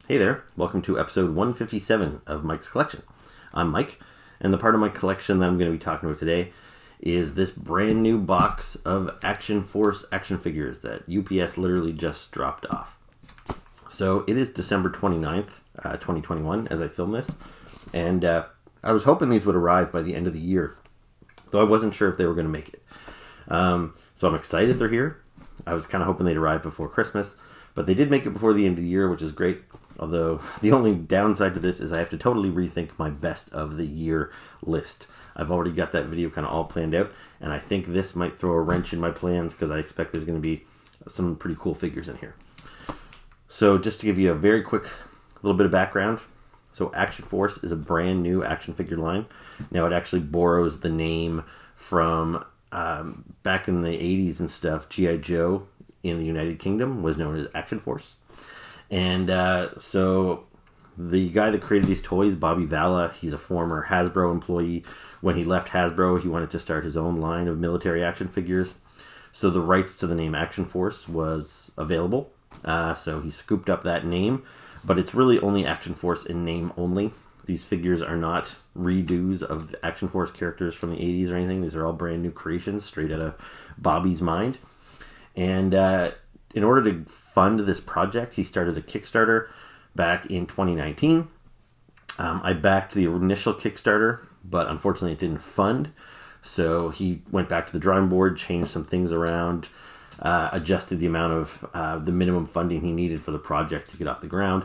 Hey there, welcome to episode 157 of Mike's Collection. I'm Mike, and the part of my collection that I'm going to be talking about today is this brand new box of Action Force action figures that UPS literally just dropped off. So it is December 29th, 2021 as I film this, and I was hoping these would arrive by the end of the year, though I wasn't sure if they were going to make it. So I'm excited they're here. I was kind of hoping they'd arrive before Christmas, but they did make it before the end of the year, which is great. Although the only downside to this is I have to totally rethink my best of the year list. I've already got that video kind of all planned out, and I think this might throw a wrench in my plans because I expect there's going to be some pretty cool figures in here. So just to give you a very quick little bit of background. So Action Force is a brand new action figure line. Now it actually borrows the name from back in the 80s and stuff. G.I. Joe in the United Kingdom was known as Action Force. And so the guy that created these toys, Bobby Valla, he's a former Hasbro employee. When he left Hasbro, he wanted to start his own line of military action figures. So the rights to the name Action Force was available. So he scooped up that name, but it's really only Action Force in name only. These figures are not redos of Action Force characters from the 80s or anything. These are all brand new creations straight out of Bobby's mind. And in order to fund this project, he started a Kickstarter back in 2019. I backed the initial Kickstarter, but unfortunately it didn't fund. So he went back to the drawing board, changed some things around, adjusted the amount of the minimum funding he needed for the project to get off the ground.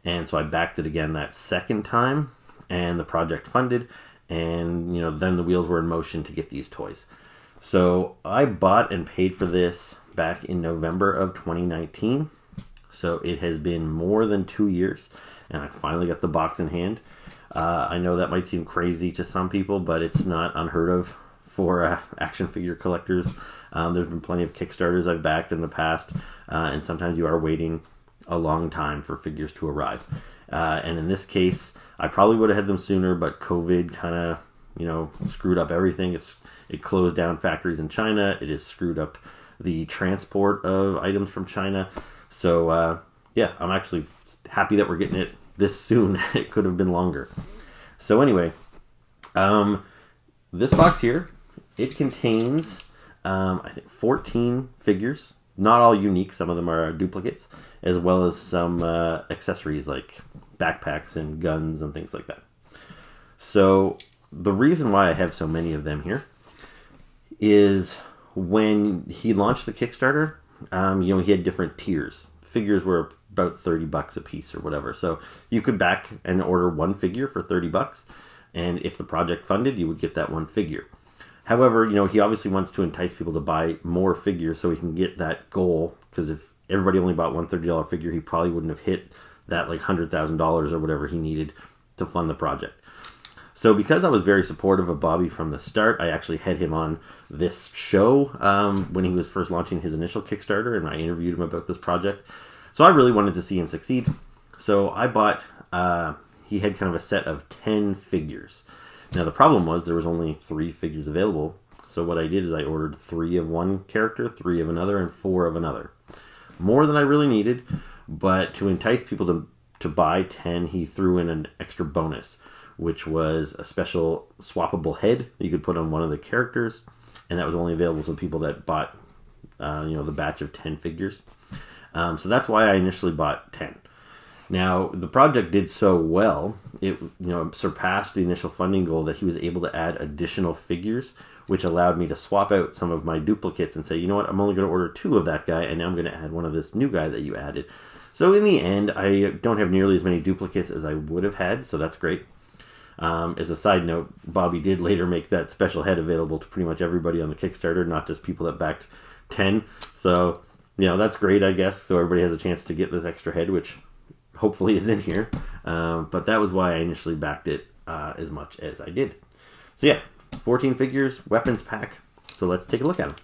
And so I backed it again that second time, and the project funded, and then the wheels were in motion to get these toys. So I bought and paid for this back in November of 2019. So it has been more than 2 years, and I finally got the box in hand. I know that might seem crazy to some people, but it's not unheard of for action figure collectors. There's been plenty of Kickstarters I've backed in the past, and sometimes you are waiting a long time for figures to arrive. And in this case, I probably would have had them sooner, but COVID kind of screwed up everything. It closed down factories in China. It has screwed up the transport of items from China. So yeah, I'm actually happy that we're getting it this soon. It could have been longer. So anyway, this box here, it contains I think 14 figures. Not all unique. Some of them are duplicates, as well as some accessories like backpacks and guns and things like that. So the reason why I have so many of them here is when he launched the Kickstarter, he had different tiers. Figures were about $30 a piece or whatever. So you could back and order one figure for $30, and if the project funded, you would get that one figure. However, he obviously wants to entice people to buy more figures so he can get that goal, because if everybody only bought one $30 figure, he probably wouldn't have hit that like $100,000 or whatever he needed to fund the project. So because I was very supportive of Bobby from the start, I actually had him on this show when he was first launching his initial Kickstarter, and I interviewed him about this project. So I really wanted to see him succeed. So I bought, he had kind of a set of 10 figures. Now the problem was there was only 3 figures available. So what I did is I ordered 3 of one character, 3 of another, and 4 of another. More than I really needed, but to entice people to buy 10, he threw in an extra bonus, which was a special swappable head you could put on one of the characters, and that was only available to the people that bought, the batch of 10 figures. So that's why I initially bought 10. Now, the project did so well, it surpassed the initial funding goal that he was able to add additional figures, which allowed me to swap out some of my duplicates and say, you know what, I'm only going to order 2 of that guy, and now I'm going to add one of this new guy that you added. So in the end, I don't have nearly as many duplicates as I would have had, so that's great. As a side note, Bobby did later make that special head available to pretty much everybody on the Kickstarter, not just people that backed 10. So, that's great, I guess. So everybody has a chance to get this extra head, which hopefully is in here. But that was why I initially backed it as much as I did. So yeah, 14 figures, weapons pack. So let's take a look at them.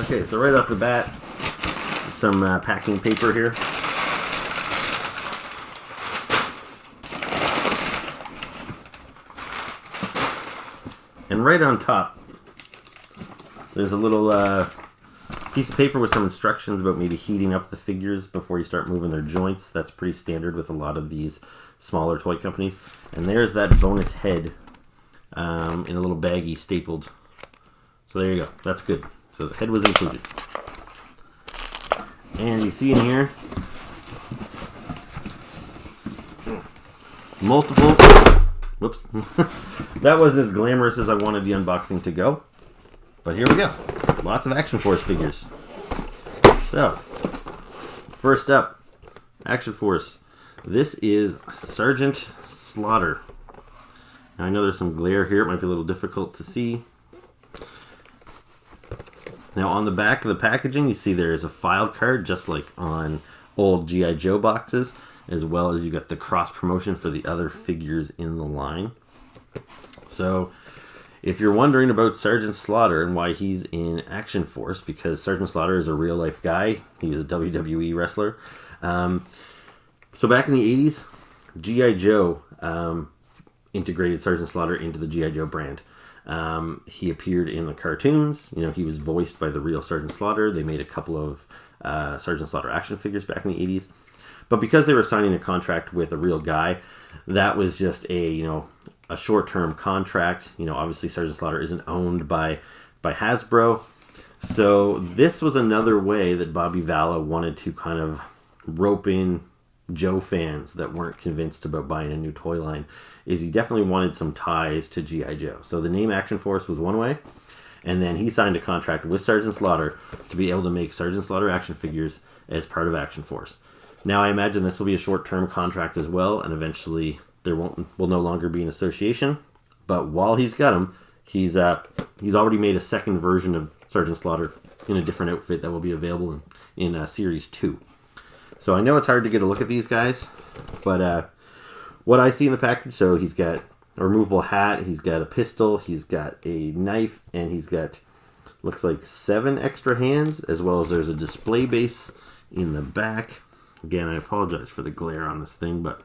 Okay, so right off the bat, some packing paper here. And right on top, there's a little piece of paper with some instructions about maybe heating up the figures before you start moving their joints. That's pretty standard with a lot of these smaller toy companies. And there's that bonus head in a little baggie stapled. So there you go. That's good. So the head was included. And you see in here, multiple, whoops, that wasn't as glamorous as I wanted the unboxing to go. But here we go. Lots of Action Force figures. So, first up, Action Force. This is Sergeant Slaughter. Now, I know there's some glare here. It might be a little difficult to see. Now, on the back of the packaging, you see there is a file card, just like on old G.I. Joe boxes, as well as you got the cross promotion for the other figures in the line. So, if you're wondering about Sergeant Slaughter and why he's in Action Force, because Sergeant Slaughter is a real-life guy. He was a WWE wrestler. So back in the 80s, G.I. Joe integrated Sergeant Slaughter into the G.I. Joe brand. He appeared in the cartoons. You know, he was voiced by the real Sergeant Slaughter. They made a couple of Sergeant Slaughter action figures back in the 80s. But because they were signing a contract with a real guy, that was just a short-term contract. You know, obviously Sergeant Slaughter isn't owned by Hasbro. So this was another way that Bobby Valla wanted to kind of rope in Joe fans that weren't convinced about buying a new toy line, is he definitely wanted some ties to G.I. Joe. So the name Action Force was one way, and then he signed a contract with Sergeant Slaughter to be able to make Sergeant Slaughter action figures as part of Action Force. Now I imagine this will be a short-term contract as well, and eventually there will no longer be an association. But while he's got him, he's already made a second version of Sergeant Slaughter in a different outfit that will be available in Series 2. So I know it's hard to get a look at these guys, but what I see in the package, so he's got a removable hat, he's got a pistol, he's got a knife, and he's got, looks like 7 extra hands, as well as there's a display base in the back. Again, I apologize for the glare on this thing, but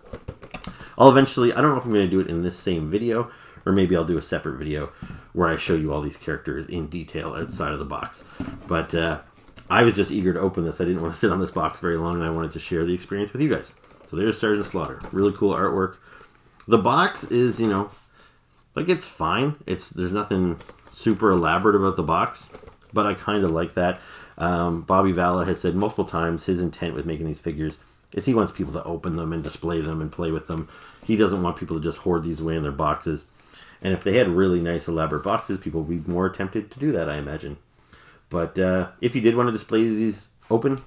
I'll eventually, I don't know if I'm going to do it in this same video, or maybe I'll do a separate video where I show you all these characters in detail outside of the box. But I was just eager to open this. I didn't want to sit on this box very long, and I wanted to share the experience with you guys. So there's Sergeant Slaughter. Really cool artwork. The box is, like, it's fine. There's nothing super elaborate about the box, but I kind of like that. Bobby Valla has said multiple times his intent with making these figures is he wants people to open them and display them and play with them. He doesn't want people to just hoard these away in their boxes. And if they had really nice elaborate boxes, people would be more tempted to do that, I imagine. But if you did want to display these open,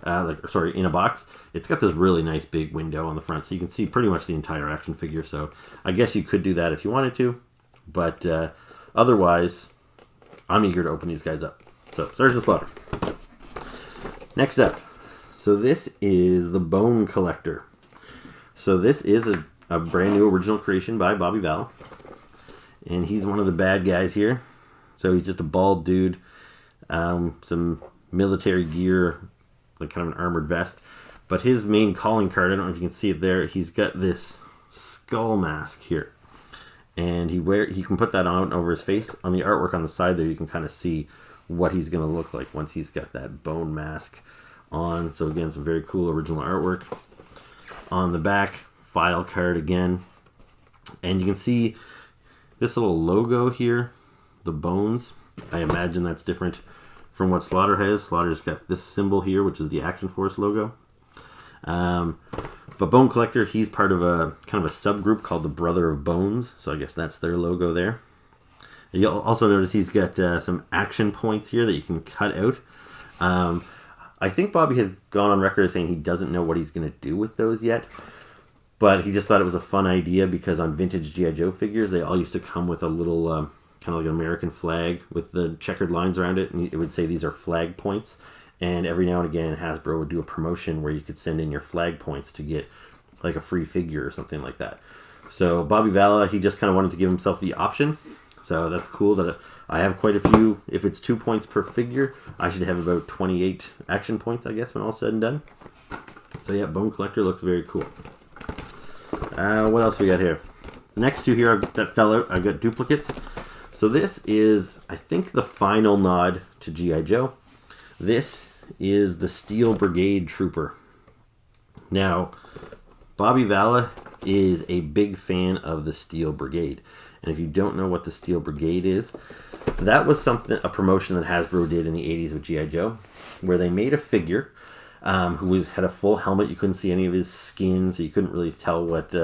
in a box, it's got this really nice big window on the front, so you can see pretty much the entire action figure. So I guess you could do that if you wanted to, but otherwise, I'm eager to open these guys up. So Sergeant Slaughter. Next up, so this is the Bone Collector. So this is a brand new original creation by Bobby Valla, and he's one of the bad guys here. So he's just a bald dude, some military gear, like kind of an armored vest. But his main calling card, I don't know if you can see it there, he's got this skull mask here. And he can put that on over his face. On the artwork on the side there, you can kind of see what he's going to look like once he's got that bone mask on. So again, some very cool original artwork. On the back, file card again. And you can see this little logo here, the bones. I imagine that's different from what Slaughter has. Slaughter's got this symbol here, which is the Action Force logo. But Bone Collector, he's part of a kind of a subgroup called the Brother of Bones. So I guess that's their logo there. You'll also notice he's got some action points here that you can cut out. I think Bobby has gone on record as saying he doesn't know what he's going to do with those yet. But he just thought it was a fun idea because on vintage G.I. Joe figures, they all used to come with a little kind of like an American flag with the checkered lines around it. And it would say these are flag points. And every now and again, Hasbro would do a promotion where you could send in your flag points to get like a free figure or something like that. So Bobby Valla, he just kind of wanted to give himself the option. So that's cool that I have quite a few. If it's 2 points per figure, I should have about 28 action points, I guess, when all's said and done. So yeah, Bone Collector looks very cool. What else we got here? The next two here that fell out, I've got duplicates. So this is, I think, the final nod to G.I. Joe. This is the Steel Brigade Trooper. Now, Bobby Valla is a big fan of the Steel Brigade. And if you don't know what the Steel Brigade is, that was a promotion that Hasbro did in the 80s with G.I. Joe, where they made a figure who had a full helmet. You couldn't see any of his skin, so you couldn't really tell what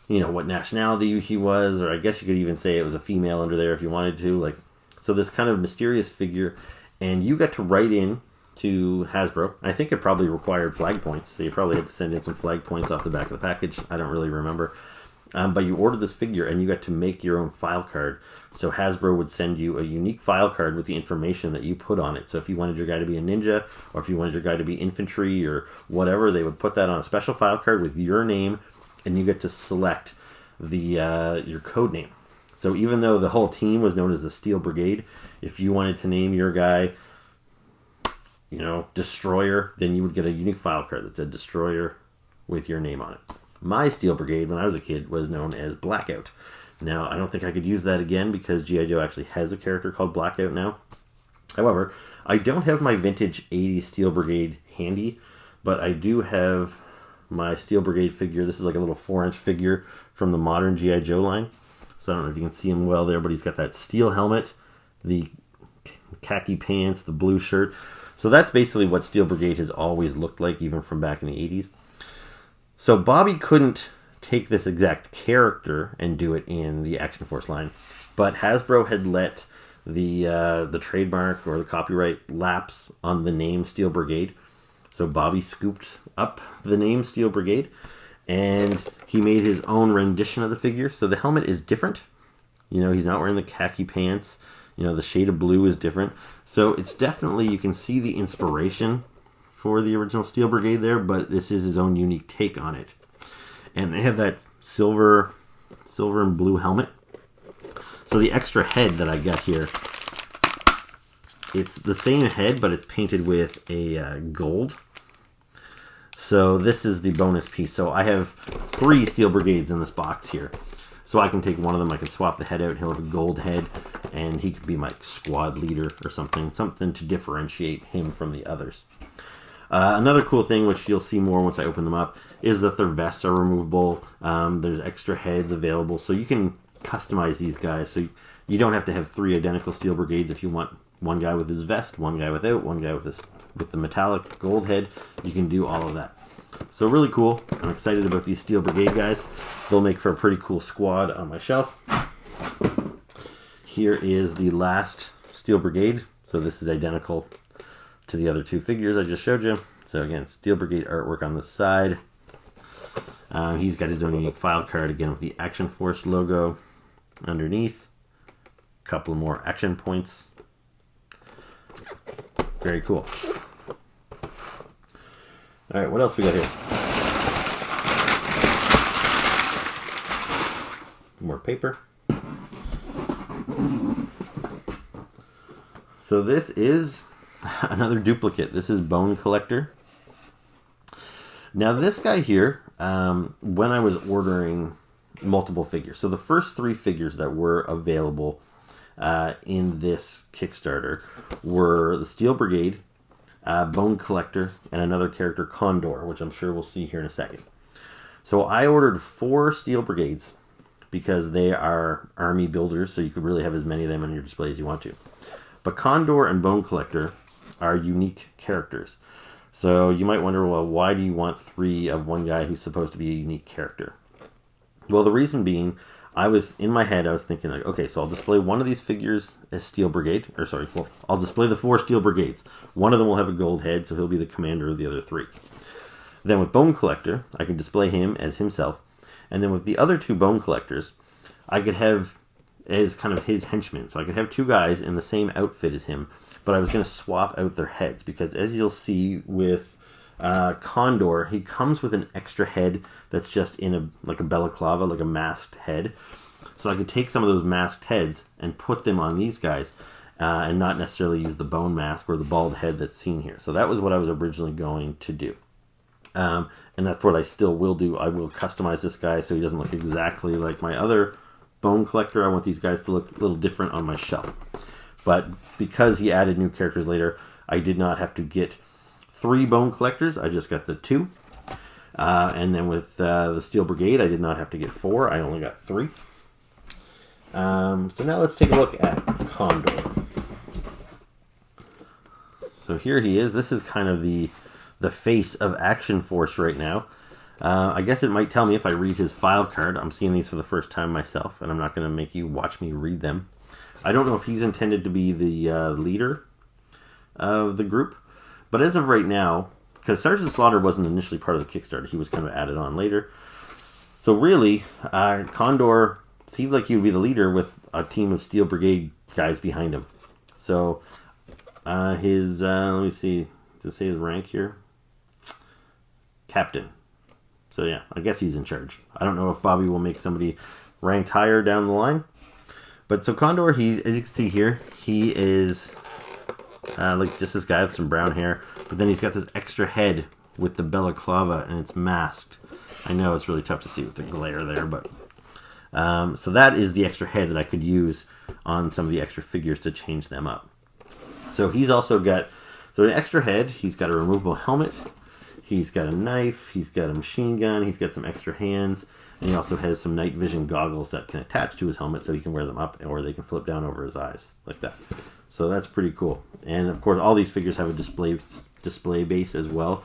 what nationality he was, or I guess you could even say it was a female under there if you wanted to. So this kind of mysterious figure, and you got to write in to Hasbro. I think it probably required flag points, so you probably had to send in some flag points off the back of the package. I don't really remember. But you ordered this figure, and you got to make your own file card. So Hasbro would send you a unique file card with the information that you put on it. So if you wanted your guy to be a ninja, or if you wanted your guy to be infantry, or whatever, they would put that on a special file card with your name, and you get to select your code name. So even though the whole team was known as the Steel Brigade, if you wanted to name your guy, Destroyer, then you would get a unique file card that said Destroyer with your name on it. My Steel Brigade, when I was a kid, was known as Blackout. Now, I don't think I could use that again because G.I. Joe actually has a character called Blackout now. However, I don't have my vintage 80s Steel Brigade handy, but I do have my Steel Brigade figure. This is like a little 4-inch figure from the modern G.I. Joe line. So I don't know if you can see him well there, but he's got that steel helmet, the khaki pants, the blue shirt. So that's basically what Steel Brigade has always looked like, even from back in the 80s. So Bobby couldn't take this exact character and do it in the Action Force line, but Hasbro had let the trademark or the copyright lapse on the name Steel Brigade. So Bobby scooped up the name Steel Brigade, and he made his own rendition of the figure. So the helmet is different. He's not wearing the khaki pants. The shade of blue is different. So it's definitely, you can see the inspiration for the original Steel Brigade there, but this is his own unique take on it. And they have that silver and blue helmet. So the extra head that I got here, it's the same head, but it's painted with a gold. So this is the bonus piece. So I have 3 Steel Brigades in this box here. So I can take one of them, I can swap the head out, he'll have a gold head, and he could be my squad leader or something to differentiate him from the others. Another cool thing, which you'll see more once I open them up, is that their vests are removable. There's extra heads available, so you can customize these guys. So you don't have to have 3 identical Steel Brigades. If you want one guy with his vest, one guy without, one guy with the metallic gold head, you can do all of that. So really cool. I'm excited about these Steel Brigade guys. They'll make for a pretty cool squad on my shelf. Here is the last Steel Brigade. So this is identical to the other 2 figures I just showed you. So again, Steel Brigade artwork on the side. He's got his own unique file card, again with the Action Force logo underneath. A couple more action points. Very cool. All right, what else we got here? More paper. So this is another duplicate. This is Bone Collector. Now this guy here, when I was ordering multiple figures, so the first 3 figures that were available in this Kickstarter were the Steel Brigade, Bone Collector, and another character, Condor, which I'm sure we'll see here in a second. So I ordered 4 Steel Brigades because they are army builders, so you could really have as many of them on your display as you want to. But Condor and Bone Collector are unique characters. So you might wonder, well, why do you want 3 of one guy who's supposed to be a unique character? Well, the reason being, in my head, I was thinking, like, okay, so I'll display one of these figures as Steel Brigade, I'll display the 4 Steel Brigades. One of them will have a gold head, so he'll be the commander of the other 3. Then with Bone Collector, I can display him as himself. And then with the other 2 Bone Collectors, I could have as kind of his henchmen. So I could have 2 guys in the same outfit as him, but I was going to swap out their heads, because as you'll see with Condor, he comes with an extra head that's just in a balaclava, like a masked head. So I could take some of those masked heads and put them on these guys, and not necessarily use the bone mask or the bald head that's seen here. So that was what I was originally going to do. And that's what I still will do. I will customize this guy so he doesn't look exactly like my other bone collector, I want these guys to look a little different on my shelf. But because he added new characters later, I did not have to get 3 bone collectors. I just got the 2. And then with the Steel Brigade, I did not have to get 4. I only got 3. So now let's take a look at Condor. So here he is. This is kind of the face of Action Force right now. I guess it might tell me if I read his file card. I'm seeing these for the first time myself, and I'm not going to make you watch me read them. I don't know if he's intended to be the leader of the group, but as of right now, because Sergeant Slaughter wasn't initially part of the Kickstarter, he was kind of added on later. So really, Condor seemed like he would be the leader with a team of Steel Brigade guys behind him. So his, let me see, to say his rank here, Captain. So yeah, I guess he's in charge. I don't know if Bobby will make somebody ranked higher down the line. But so Condor, he's, as you can see here, he is like just this guy with some brown hair. But then he's got this extra head with the balaclava, and it's masked. I know it's really tough to see with the glare there, but so that is the extra head that I could use on some of the extra figures to change them up. So he's also got, so an extra head, he's got a removable helmet, he's got a knife, he's got a machine gun, he's got some extra hands, and he also has some night vision goggles that can attach to his helmet so he can wear them up, or they can flip down over his eyes, like that. So that's pretty cool. And of course, all these figures have a display base as well,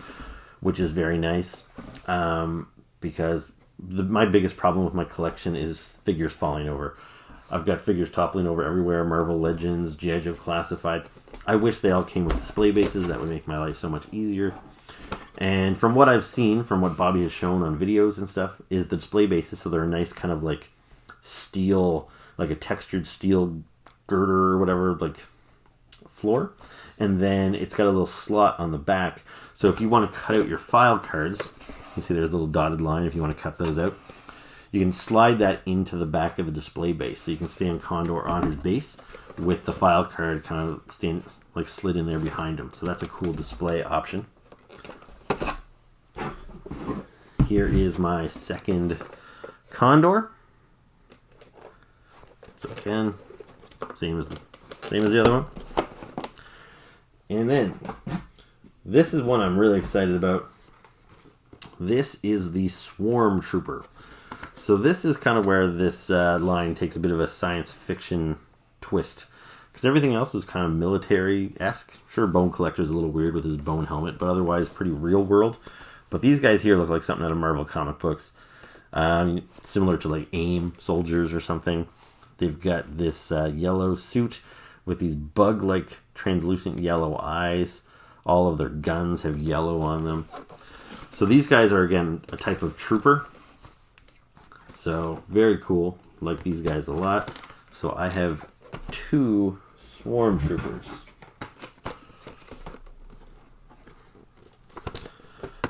which is very nice, because my biggest problem with my collection is figures falling over. I've got figures toppling over everywhere, Marvel Legends, G.I. Joe Classified. I wish they all came with display bases. That would make my life so much easier. And from what I've seen, from what Bobby has shown on videos and stuff, is the display bases, so they're a nice kind of like steel, like a textured steel girder or whatever, like floor. And then it's got a little slot on the back. So if you want to cut out your file cards, you can see there's a little dotted line if you want to cut those out. You can slide that into the back of the display base. So you can stand Condor on his base with the file card kind of stand, like slid in there behind him. So that's a cool display option. Here is my second Condor. So again, same as the other one. And then this is one I'm really excited about. This is the Swarm Trooper. So this is kind of where this line takes a bit of a science fiction twist, because everything else is kind of military-esque. Sure, Bone Collector's a little weird with his bone helmet, but otherwise pretty real world. But these guys here look like something out of Marvel comic books, similar to like AIM soldiers or something. They've got this yellow suit with these bug-like translucent yellow eyes. All of their guns have yellow on them. So these guys are, again, a type of trooper. So very cool. Like these guys a lot. So I have 2 Swarm Troopers.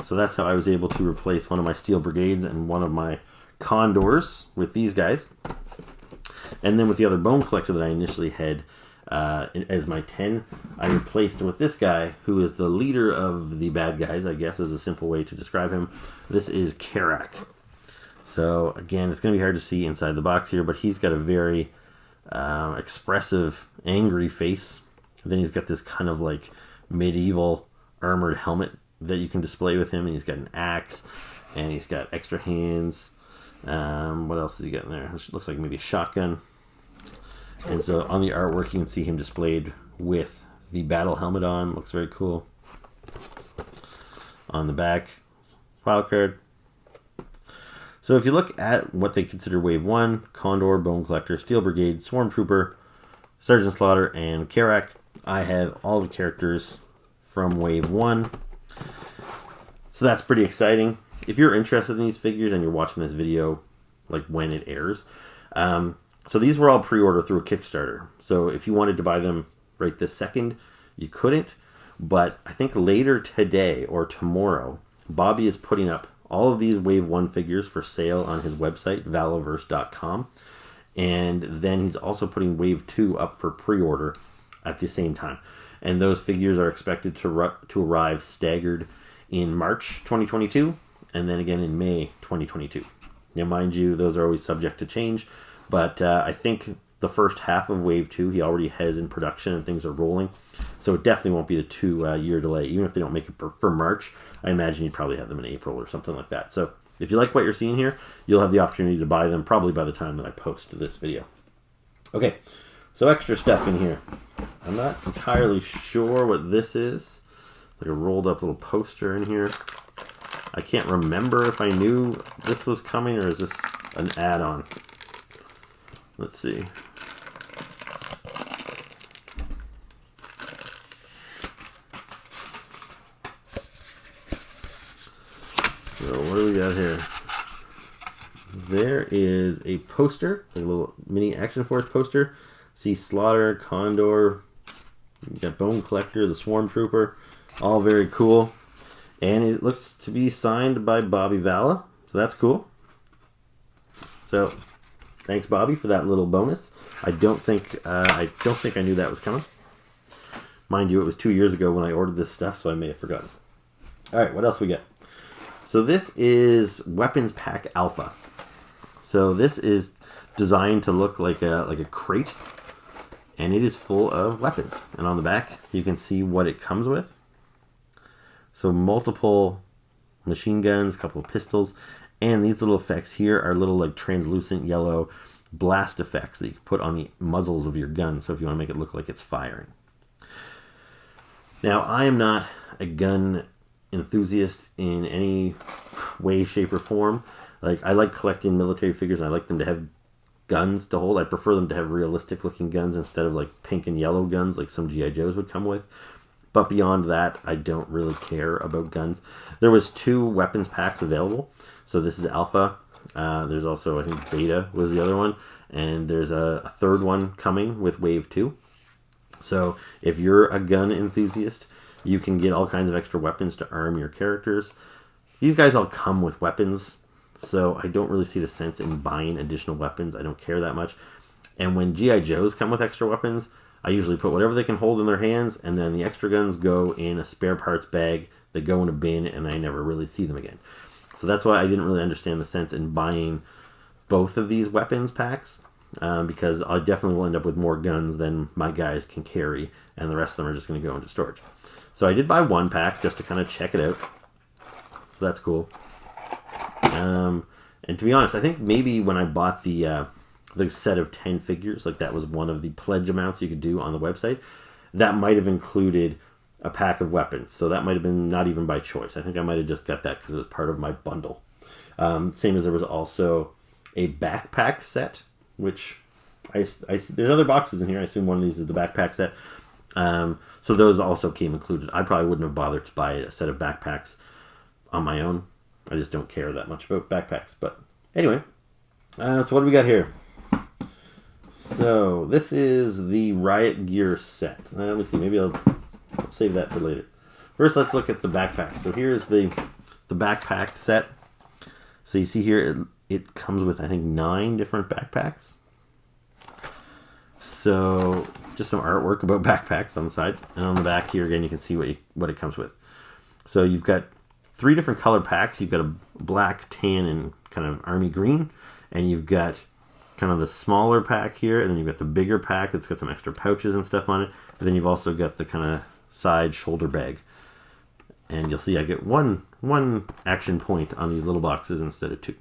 So that's how I was able to replace one of my Steel Brigades and one of my Condors with these guys. And then with the other Bone Collector that I initially had as my 10, I replaced him with this guy, who is the leader of the bad guys, I guess is a simple way to describe him. This is Kerak. So again, it's going to be hard to see inside the box here, but he's got a very expressive, angry face. And then he's got this kind of like medieval armored helmet that you can display with him, and he's got an axe, and he's got extra hands. What else has he got in there? It looks like maybe a shotgun. And so on the artwork, you can see him displayed with the battle helmet on. Looks very cool. On the back, file card. So if you look at what they consider Wave 1, Condor, Bone Collector, Steel Brigade, Swarm Trooper, Sergeant Slaughter, and Kerak, I have all the characters from Wave 1. So that's pretty exciting. If you're interested in these figures and you're watching this video, like when it airs, so these were all pre-order through a Kickstarter. So if you wanted to buy them right this second, you couldn't. But I think later today or tomorrow, Bobby is putting up all of these Wave 1 figures for sale on his website, Valaverse.com. And then he's also putting Wave 2 up for pre-order at the same time. And those figures are expected to arrive staggered in March 2022, and then again in May 2022. Now, mind you, those are always subject to change, But I think the first half of Wave 2 he already has in production and things are rolling. So it definitely won't be the 2-year delay. Even if they don't make it for March, I imagine you'd probably have them in April or something like that. So if you like what you're seeing here, you'll have the opportunity to buy them probably by the time that I post this video. Okay, so extra stuff in here. I'm not entirely sure what this is. Like a rolled up little poster in here. I can't remember if I knew this was coming or is this an add-on. Let's see. So what do we got here? There is a poster, a little mini Action Force poster. See Slaughter, Condor, you got Bone Collector, the Swarm Trooper, all very cool. And it looks to be signed by Bobby Vala, so that's cool. So thanks, Bobby, for that little bonus. I don't think I knew that was coming. Mind you, it was 2 years ago when I ordered this stuff, so I may have forgotten. All right, what else we got? So this is Weapons Pack Alpha. So this is designed to look like a crate, and it is full of weapons. And on the back, you can see what it comes with. So multiple machine guns, a couple of pistols, and these little effects here are little like translucent yellow blast effects that you can put on the muzzles of your gun. So if you want to make it look like it's firing. Now, I am not a gun enthusiast in any way, shape, or form. Like, I like collecting military figures, and I like them to have guns to hold. I prefer them to have realistic looking guns instead of like pink and yellow guns like some G.I. Joes would come with. But beyond that, I don't really care about guns. There was 2 weapons packs available. So this is Alpha. There's also, I think, Beta was the other one. And there's a third one coming with Wave 2. So if you're a gun enthusiast, you can get all kinds of extra weapons to arm your characters. These guys all come with weapons, so I don't really see the sense in buying additional weapons. I don't care that much. And when G.I. Joes come with extra weapons, I usually put whatever they can hold in their hands, and then the extra guns go in a spare parts bag. They go in a bin, and I never really see them again. So that's why I didn't really understand the sense in buying both of these weapons packs, because I definitely will end up with more guns than my guys can carry, and the rest of them are just going to go into storage. So I did buy 1 pack just to kind of check it out. So that's cool. And to be honest, I think maybe when I bought the set of 10 figures, like that was one of the pledge amounts you could do on the website, that might have included a pack of weapons. So that might have been not even by choice. I think I might have just got that because it was part of my bundle. Same as there was also a backpack set, which I there's other boxes in here. I assume one of these is the backpack set. So those also came included. I probably wouldn't have bothered to buy a set of backpacks on my own. I just don't care that much about backpacks. But anyway, so what do we got here? So this is the Riot Gear set. Let me see. Maybe I'll save that for later. First, let's look at the backpack. So here's the backpack set. So you see here, it comes with, I think, 9 different backpacks. So just some artwork about backpacks on the side. And on the back here, again, you can see what it comes with. So you've got 3 different color packs. You've got a black, tan, and kind of army green. And you've got kind of the smaller pack here. And then you've got the bigger pack that's got some extra pouches and stuff on it. And then you've also got the kind of side shoulder bag. And you'll see I get one action point on these little boxes instead of 2.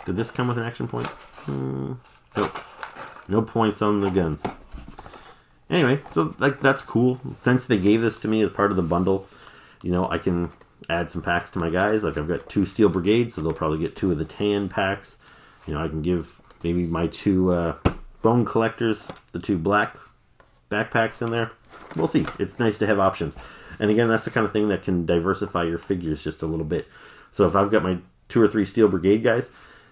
Did this come with an action point? Nope. No points on the guns. Anyway, so that's cool. Since they gave this to me as part of the bundle, you know, I can add some packs to my guys. Like I've got 2 Steel Brigades, so they'll probably get 2 of the tan packs. You know, I can give maybe my 2 Bone Collectors the 2 black backpacks in there. We'll see. It's nice to have options. And again, that's the kind of thing that can diversify your figures just a little bit. So if I've got my 2 or 3 Steel Brigade guys,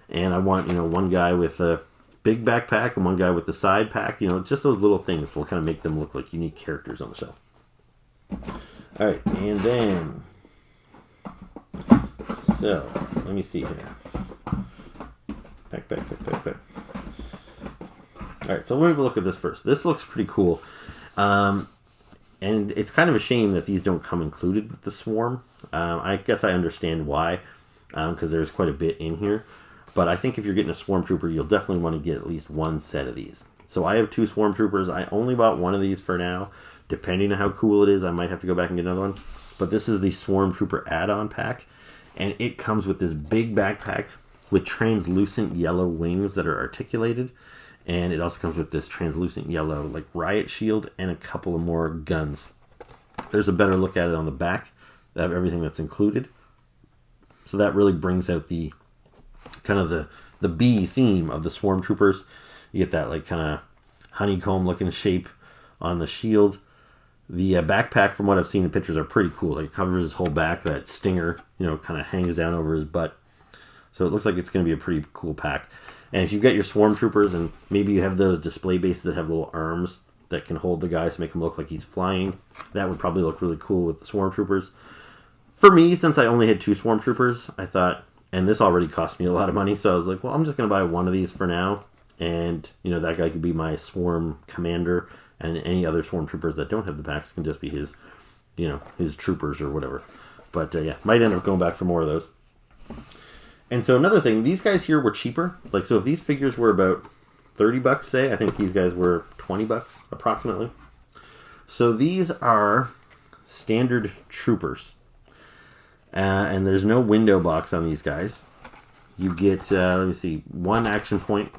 and I want, you know, one guy with a big backpack and one guy with the side pack, you know, just those little things will kind of make them look like unique characters on the shelf. All right, and then, so let me see here. Pack. All right, so let me look at this first. This looks pretty cool. And it's kind of a shame that these don't come included with the Swarm. I guess I understand why, because there's quite a bit in here. But I think if you're getting a Swarm Trooper, you'll definitely want to get at least one set of these. So I have 2 Swarm Troopers. I only bought one of these for now. Depending on how cool it is, I might have to go back and get another one. But this is the Swarm Trooper add-on pack. And it comes with this big backpack with translucent yellow wings that are articulated. And it also comes with this translucent yellow like riot shield and a couple of more guns. There's a better look at it on the back of everything that's included. So that really brings out the kind of the bee theme of the Swarm Troopers. You get that like kind of honeycomb looking shape on the shield. The backpack, from what I've seen, the pictures are pretty cool. Like, it covers his whole back. That stinger, kind of hangs down over his butt. So it looks like it's going to be a pretty cool pack. And if you've got your Swarm Troopers and maybe you have those display bases that have little arms that can hold the guys to make him look like he's flying, that would probably look really cool with the Swarm Troopers. For me, since I only had 2 Swarm Troopers, I thought, and this already cost me a lot of money, so I was like, well, I'm just going to buy one of these for now. And, that guy could be my Swarm Commander. And any other Swarm Troopers that don't have the packs can just be his, his troopers or whatever. But, yeah, might end up going back for more of those. And so another thing, these guys here were cheaper. Like, so if these figures were about $30, say, I think these guys were $20 approximately. So these are standard troopers. And there's no window box on these guys. You get, let me see, 1 action point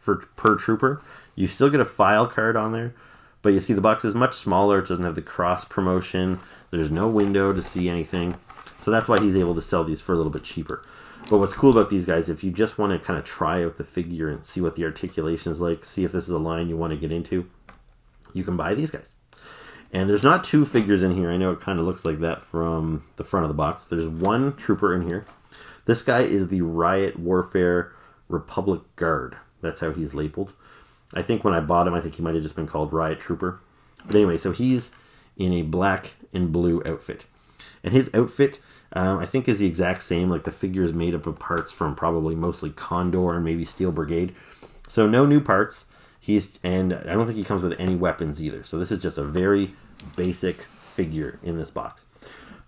per trooper. You still get a file card on there. But you see the box is much smaller. It doesn't have the cross promotion. There's no window to see anything. So that's why he's able to sell these for a little bit cheaper. But what's cool about these guys, if you just want to kind of try out the figure and see what the articulation is like, see if this is a line you want to get into, you can buy these guys. And there's not 2 figures in here. I know it kind of looks like that from the front of the box. There's 1 trooper in here. This guy is the Riot Warfare Republic Guard. That's how he's labeled. I think when I bought him, I think he might have just been called Riot Trooper. But anyway, so he's in a black and blue outfit. And his outfit, I think, is the exact same. Like, the figure is made up of parts from probably mostly Condor and maybe Steel Brigade. So no new parts. And I don't think he comes with any weapons either. So this is just a very basic figure in this box.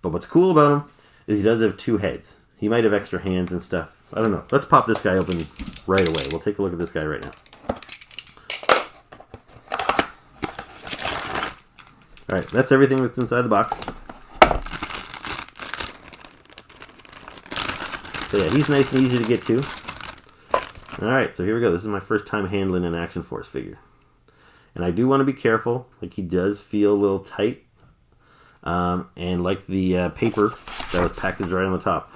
But what's cool about him is he does have 2 heads. He might have extra hands and stuff. I don't know. Let's pop this guy open right away. We'll take a look at this guy right now. Alright, that's everything that's inside the box. So yeah, he's nice and easy to get to. Alright, so here we go. This is my first time handling an Action Force figure. And I do want to be careful. Like, he does feel a little tight. And like the paper that was packaged right on the top,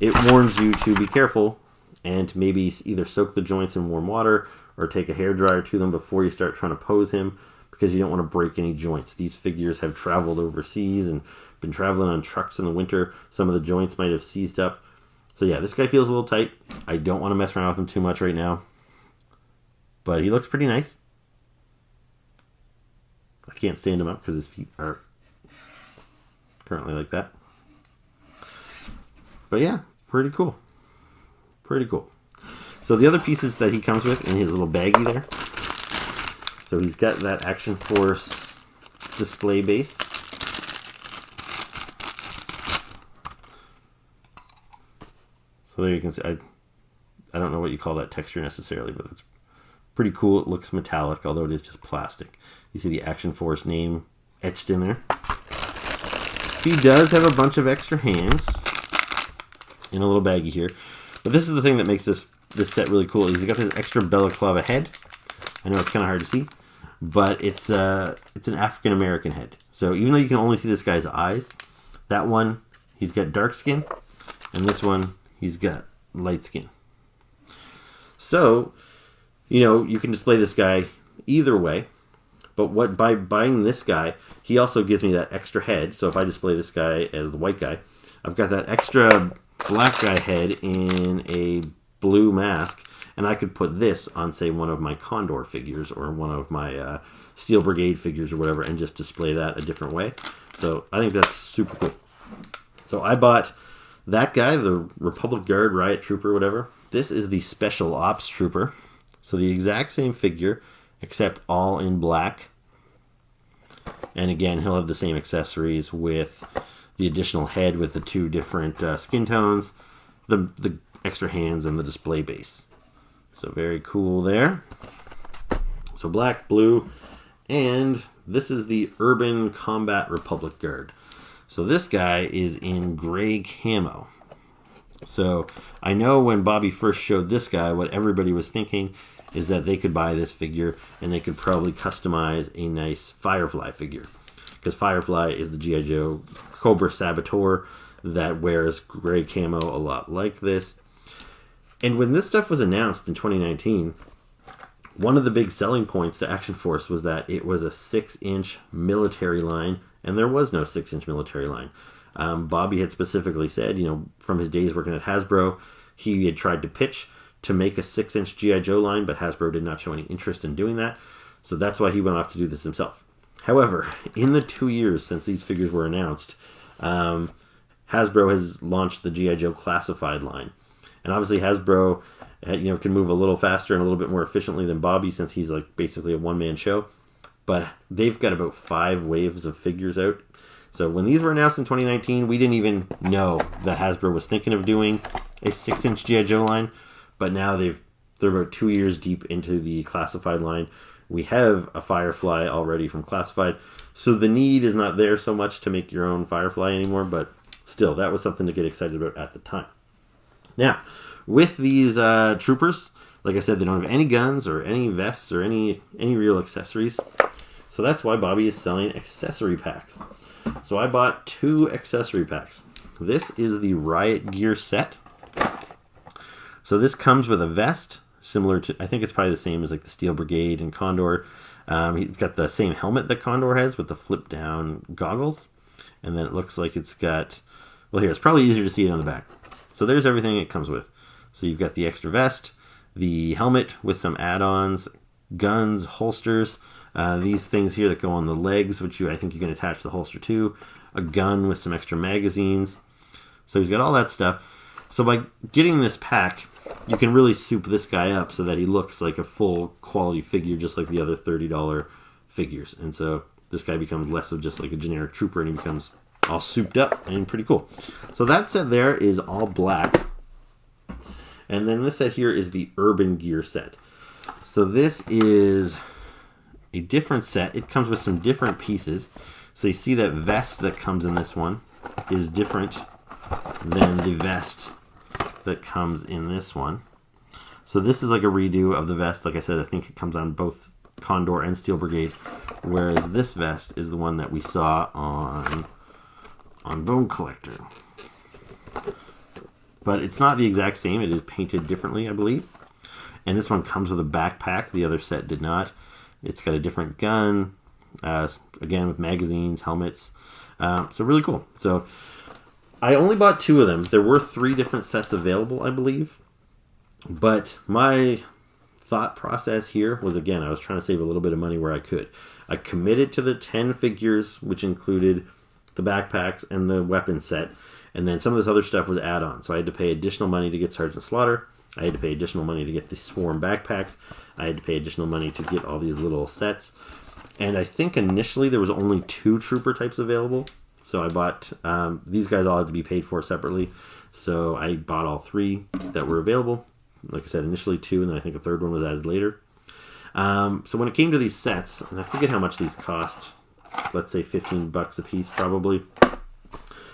it warns you to be careful and to maybe either soak the joints in warm water or take a hairdryer to them before you start trying to pose him, because you don't want to break any joints. These figures have traveled overseas and been traveling on trucks in the winter. Some of the joints might have seized up. So yeah, this guy feels a little tight. I don't want to mess around with him too much right now. But he looks pretty nice. I can't stand him up because his feet are currently like that. But yeah, pretty cool. Pretty cool. So the other pieces that he comes with in his little baggie there. So he's got that Action Force display base. So there you can see, I don't know what you call that texture necessarily, but it's pretty cool. It looks metallic, although it is just plastic. You see the Action Force name etched in there. He does have a bunch of extra hands in a little baggie here. But this is the thing that makes this set really cool. He's got this extra balaclava head. I know it's kind of hard to see, but it's an African American head. So even though you can only see this guy's eyes, that one, he's got dark skin, and this one, he's got light skin. So, you can display this guy either way, but by buying this guy, he also gives me that extra head. So if I display this guy as the white guy, I've got that extra black guy head in a blue mask, and I could put this on, say, one of my Condor figures or one of my Steel Brigade figures or whatever, and just display that a different way. So I think that's super cool. So I bought that guy, the Republic Guard, Riot Trooper, whatever. This is the Special Ops Trooper. So the exact same figure, except all in black. And again, he'll have the same accessories with the additional head with the 2 different skin tones. And extra hands and the display base. So very cool there. So black, blue, and this is the Urban Combat Republic Guard. So this guy is in gray camo. So I know when Bobby first showed this guy, what everybody was thinking is that they could buy this figure and they could probably customize a nice Firefly figure. Because Firefly is the G.I. Joe Cobra Saboteur that wears gray camo a lot like this. And when this stuff was announced in 2019, one of the big selling points to Action Force was that it was a 6-inch military line, and there was no 6-inch military line. Bobby had specifically said, from his days working at Hasbro, he had tried to pitch to make a 6-inch G.I. Joe line, but Hasbro did not show any interest in doing that. So that's why he went off to do this himself. However, in the 2 years since these figures were announced, Hasbro has launched the G.I. Joe Classified line. And obviously Hasbro can move a little faster and a little bit more efficiently than Bobby, since he's like basically a one-man show. But they've got about 5 waves of figures out. So when these were announced in 2019, we didn't even know that Hasbro was thinking of doing a 6-inch G.I. Joe line. But now they're about 2 years deep into the Classified line. We have a Firefly already from Classified. So the need is not there so much to make your own Firefly anymore. But still, that was something to get excited about at the time. Now, with these troopers, like I said, they don't have any guns or any vests or any real accessories. So that's why Bobby is selling accessory packs. So I bought 2 accessory packs. This is the Riot Gear set. So this comes with a vest, similar to, I think it's probably the same as like the Steel Brigade and Condor. He's got the same helmet that Condor has with the flip down goggles. And then it looks like it's got, well here, it's probably easier to see it on the back. So there's everything it comes with. So you've got the extra vest, the helmet with some add-ons, guns, holsters, these things here that go on the legs, which I think you can attach the holster to, a gun with some extra magazines. So he's got all that stuff. So by getting this pack, you can really soup this guy up so that he looks like a full quality figure, just like the other $30 figures. And so this guy becomes less of just like a generic trooper, and he becomes all souped up and pretty cool. So that set there is all black. And then this set here is the Urban Gear set. So this is a different set. It comes with some different pieces. So you see that vest that comes in this one is different than the vest that comes in this one. So this is like a redo of the vest. Like I said, I think it comes on both Condor and Steel Brigade. Whereas this vest is the one that we saw on Bone Collector. But it's not the exact same. It is painted differently, I believe. And this one comes with a backpack. The other set did not. It's got a different gun. Again, with magazines, helmets. So really cool. So I only bought 2 of them. There were 3 different sets available, I believe. But my thought process here was, again, I was trying to save a little bit of money where I could. I committed to the 10 figures, which included the backpacks and the weapon set. And then some of this other stuff was add-on. So I had to pay additional money to get Sergeant Slaughter. I had to pay additional money to get the Swarm backpacks. I had to pay additional money to get all these little sets. And I think initially there was only 2 trooper types available. So I bought, these guys all had to be paid for separately. So I bought all 3 that were available. Like I said, initially 2, and then I think a 3rd one was added later. So when it came to these sets, and I forget how much these cost, let's say $15 a piece probably.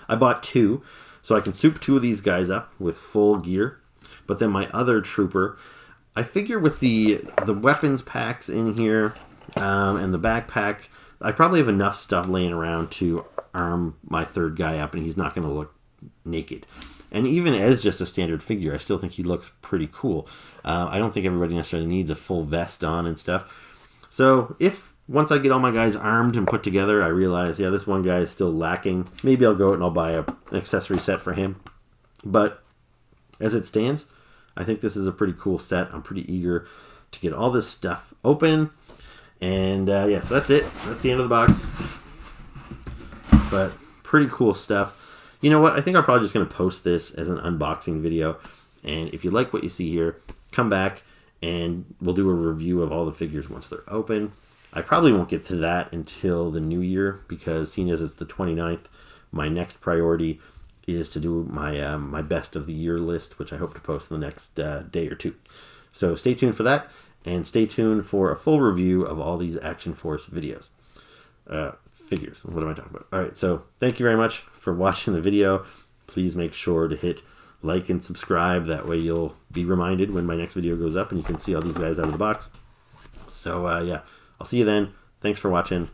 I bought 2, so I can soup 2 of these guys up with full gear. But then my other trooper, I figure with the weapons packs in here and the backpack, I probably have enough stuff laying around to arm my 3rd guy up, and he's not going to look naked. And even as just a standard figure, I still think he looks pretty cool. I don't think everybody necessarily needs a full vest on and stuff. So if once I get all my guys armed and put together, I realize, yeah, this one guy is still lacking, maybe I'll go out and I'll buy an accessory set for him. But as it stands, I think this is a pretty cool set. I'm pretty eager to get all this stuff open. And yeah, so that's it. That's the end of the box. But pretty cool stuff. You know what? I think I'm probably just going to post this as an unboxing video. And if you like what you see here, come back and we'll do a review of all the figures once they're open. I probably won't get to that until the new year, because seeing as it's the 29th, my next priority is to do my my best of the year list, which I hope to post in the next day or two. So stay tuned for that, and stay tuned for a full review of all these Action Force videos. Figures. What am I talking about? All right, so thank you very much for watching the video. Please make sure to hit like and subscribe. That way you'll be reminded when my next video goes up and you can see all these guys out of the box. So yeah, I'll see you then. Thanks for watching.